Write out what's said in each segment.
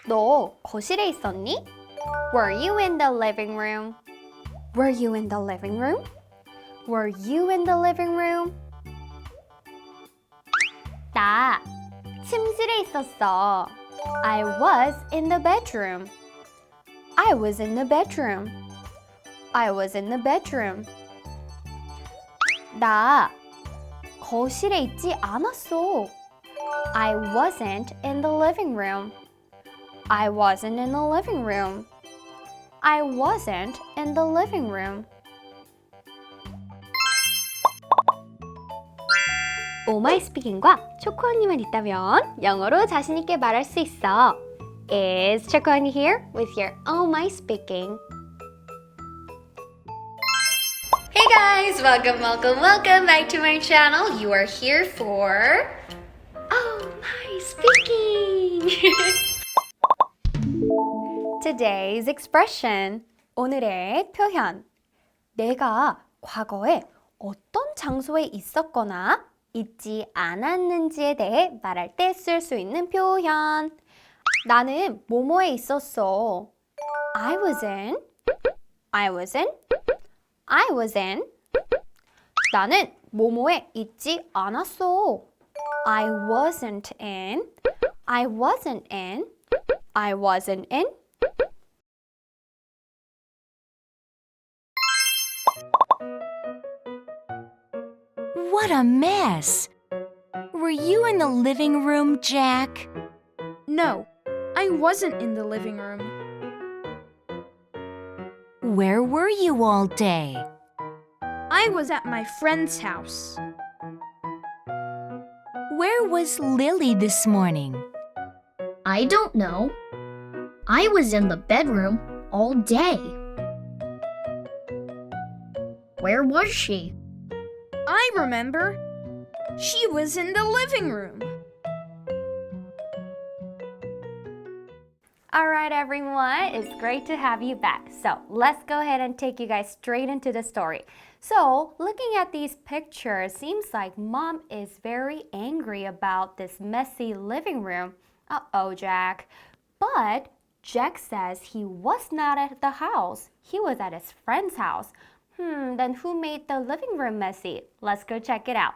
너 거실에 있었니? Were you in the living room? Were you in the living room? Were you in the living room? 나 침실에 있었어. I was in the bedroom. I was in the bedroom. I was in the bedroom. 나 거실에 있지 않았어. I wasn't in the living room. I wasn't in the living room. I wasn't in the living room. 오마이 스피킹과 초코 언니만 있다면 영어로 자신 있게 말할 수 있어. Is Choco Honey here with your Oh My Speaking? Hey guys, welcome back to my channel. You are here for Oh My Speaking. Today's expression. 오늘의 표현. 내가 과거에 어떤 장소에 있었거나 있지 않았는지에 대해 말할 때 쓸 수 있는 표현. 나는 뭐뭐에 있었어. I was in. I was in. I was in. 나는 뭐뭐에 있지 않았어. I wasn't in. I wasn't in. I wasn't in. What a mess! Were you in the living room, Jack? No, I wasn't in the living room. Where were you all day? I was at my friend's house. Where was Lily this morning? I don't know. I was in the bedroom all day. Where was she? I remember. She was in the living room. Alright everyone, it's great to have you back. So let's go ahead and take you guys straight into the story. So looking at these pictures, seems like mom is very angry about this messy living room. Uh-oh, Jack. But Jack says he was not at the house. He was at his friend's house. Then who made the living room messy? Let's go check it out.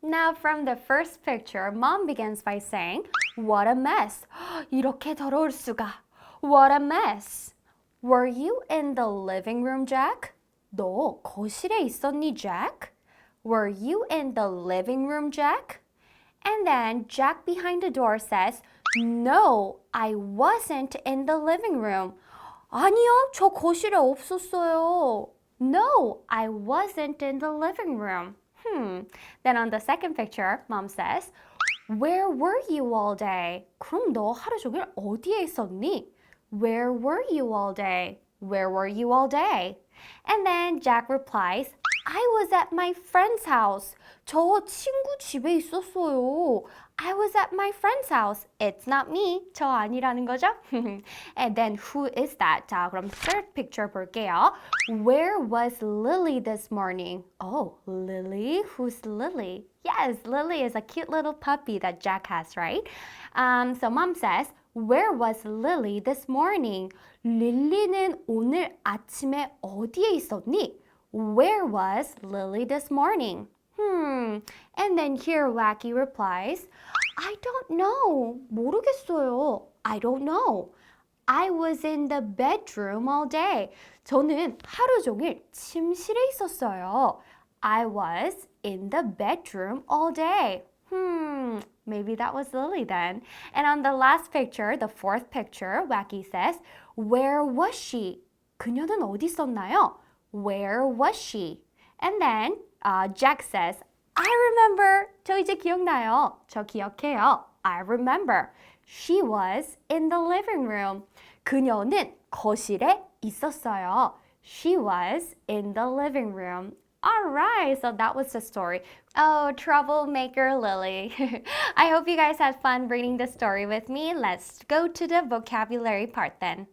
Now from the first picture, mom begins by saying, What a mess. 이렇게 더러울 수가. What a mess. Were you in the living room, Jack? 너 거실에 있었니, Jack? Were you in the living room, Jack? And then Jack behind the door says, No, I wasn't in the living room. 아니요, 저 거실에 없었어요. No, I wasn't in the living room. Then on the second picture, mom says, Where were you all day? 그럼 너 하루 종일 어디에 있었니? Where were you all day? Where were you all day? And then Jack replies, I was at my friend's house. 저 친구 집에 있었어요. I was at my friend's house. It's not me. 저 아니라는 거죠? And then who is that? 자, 그럼 third picture 볼게요. Where was Lily this morning? Oh, Lily? Who's Lily? Yes, Lily is a cute little puppy that Jack has, right? So mom says, Where was Lily this morning? 릴리는 오늘 아침에 어디에 있었니? Where was Lily this morning? And then here Wacky replies, I don't know. 모르겠어요. I don't know. I was in the bedroom all day. 저는 하루 종일 침실에 있었어요. I was in the bedroom all day. Maybe that was Lily then. And on the last picture, the fourth picture, Wacky says, Where was she? 그녀는 어디 있었나요? Where was she? And then Jack says, I remember. 저 이제 기억나요. 저 기억해요. I remember. She was in the living room. 그녀는 거실에 있었어요. She was in the living room. Alright, so that was the story. Oh, troublemaker Lily. I hope you guys had fun reading the story with me. Let's go to the vocabulary part then.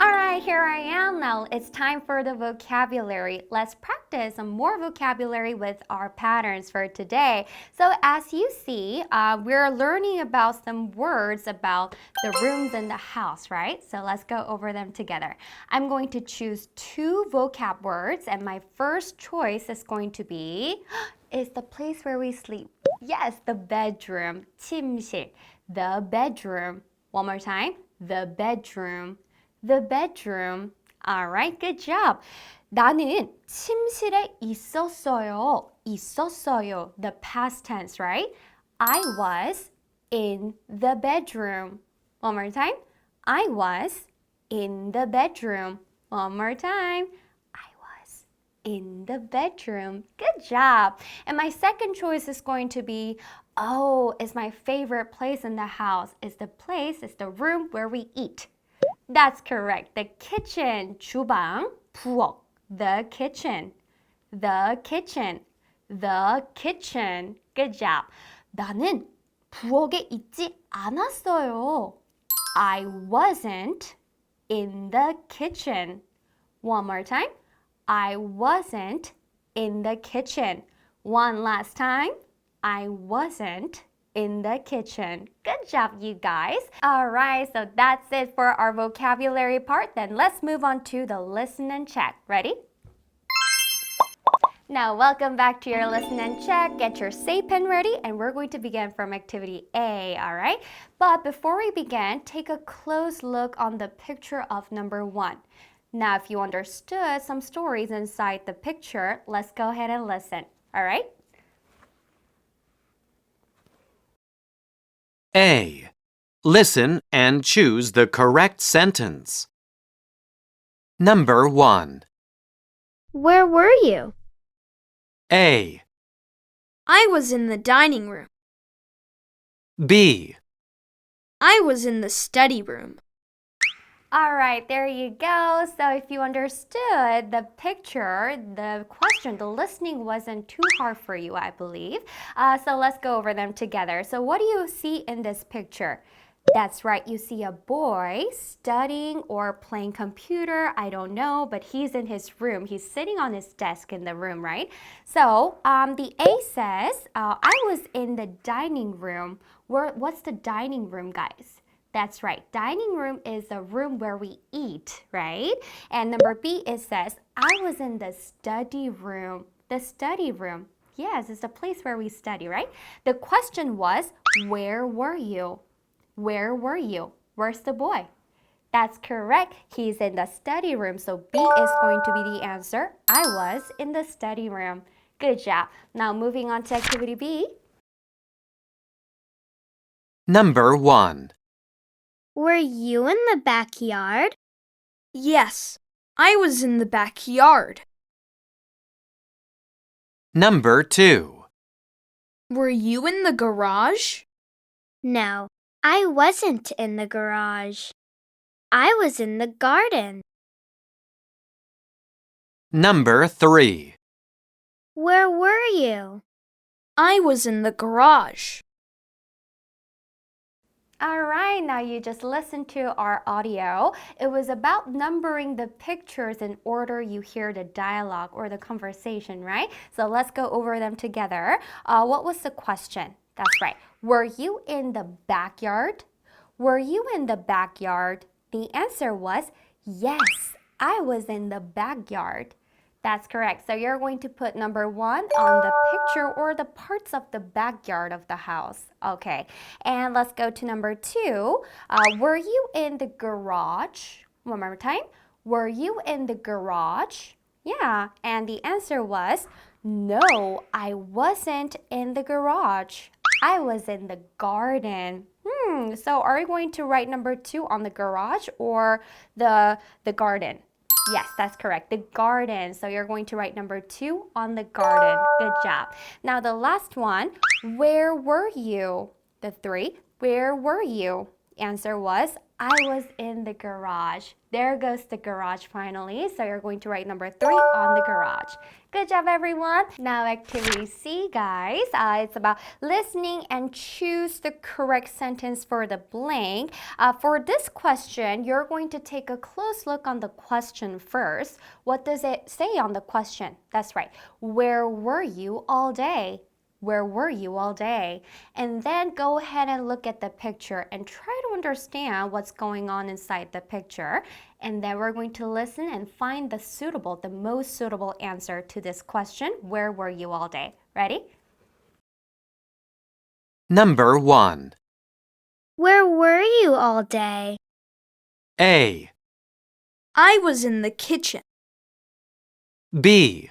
All right, here I am now. It's time for the vocabulary. Let's practice some more vocabulary with our patterns for today. So as you see, we're learning about some words about the rooms in the house, right? So let's go over them together. I'm going to choose 2 vocab words, and my first choice is going to be is the place where we sleep. Yes, the bedroom. 침실. The bedroom. One more time. The bedroom. The bedroom. Alright, good job. 나는 침실에 있었어요. 있었어요. The past tense, right? I was in the bedroom. One more time. I was in the bedroom. One more time. I was in the bedroom. Good job. And my second choice is going to be, oh, it's my favorite place in the house. It's the room where we eat. That's correct. The kitchen, 주방, 부엌. The kitchen, the kitchen, the kitchen. Good job. 나는 부엌에 있지 않았어요. I wasn't in the kitchen. One more time. I wasn't in the kitchen. One last time. I wasn't in the kitchen. Good job, you guys. All right, so that's it for our vocabulary part. Then let's move on to the listen and check. Ready? Now, welcome back to your listen and check. Get your Say pen ready, and we're going to begin from activity A, all right? But before we begin, take a close look on the picture of number 1. Now, if you understood some stories inside the picture, let's go ahead and listen, all right? A. Listen and choose the correct sentence. Number 1. Where were you? A. I was in the dining room. B. I was in the study room. All right, there you go. So if you understood the picture, the question, the listening wasn't too hard for you, I believe. So let's go over them together. So what do you see in this picture? That's right, you see a boy studying or playing computer, I don't know, but he's in his room. He's sitting on his desk in the room, right? So the A says, I was in the dining room. What's the dining room, guys? That's right. Dining room is the room where we eat, right? And number B, it says, I was in the study room. The study room. Yes, it's the place where we study, right? The question was, where were you? Where were you? Where's the boy? That's correct. He's in the study room. So B is going to be the answer. I was in the study room. Good job. Now moving on to activity B. Number 1. Were you in the backyard? Yes, I was in the backyard. Number 2. Were you in the garage? No, I wasn't in the garage. I was in the garden. Number 3. Where were you? I was in the garage. All right, now you just listened to our audio. It was about numbering the pictures in order you hear the dialogue or the conversation, right? So let's go over them together. What was the question? That's right. Were you in the backyard? Were you in the backyard? The answer was yes, I was in the backyard. That's correct. So you're going to put number 1 on the picture or the parts of the backyard of the house. Okay. And let's go to number 2. Were you in the garage? One more time. Were you in the garage? Yeah. And the answer was no, I wasn't in the garage. I was in the garden. So are you going to write number 2 on the garage or the garden? Yes, that's correct. The garden. So you're going to write number 2 on the garden. Good job. Now the last one, where were you? The 3, where were you? Answer was, I was in the garage. There goes the garage finally. So you're going to write number 3 on the garage. Good job, everyone. Now, activity C, guys. It's about listening and choose the correct sentence for the blank. For this question, you're going to take a close look on the question first. What does it say on the question? That's right. Where were you all day? Where were you all day? And then go ahead and look at the picture and try to understand what's going on inside the picture. And then we're going to listen and find the most suitable answer to this question. Where were you all day? Ready? Number 1. Where were you all day? A. I was in the kitchen. B.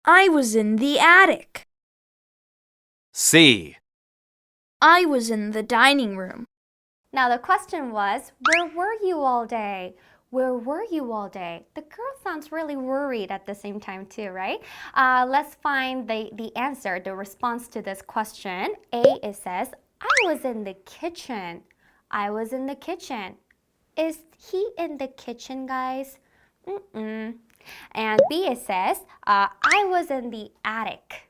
I was in the attic. C. I was in the dining room. Now the question was, where were you all day? Where were you all day? The girl sounds really worried at the same time too, right? Let's find the answer, the response to this question. A, it says, I was in the kitchen. I was in the kitchen. Is he in the kitchen, guys? Mm-mm. And B, it says, I was in the attic.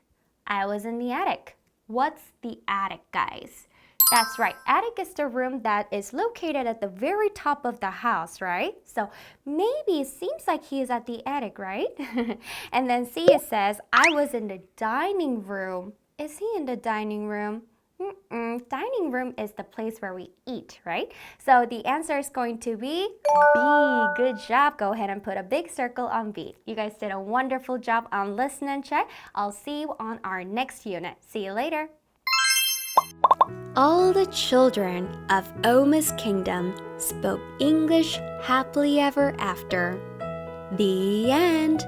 I was in the attic. What's the attic, guys? That's right. Attic is the room that is located at the very top of the house, right? So maybe it seems like he is at the attic, right? And then C, it says, I was in the dining room. Is he in the dining room? Dining room is the place where we eat, right? So the answer is going to be B. Good job. Go ahead and put a big circle on B. You guys did a wonderful job on listen and check. I'll see you on our next unit. See you later. All the children of Oma's kingdom spoke English happily ever after. The end.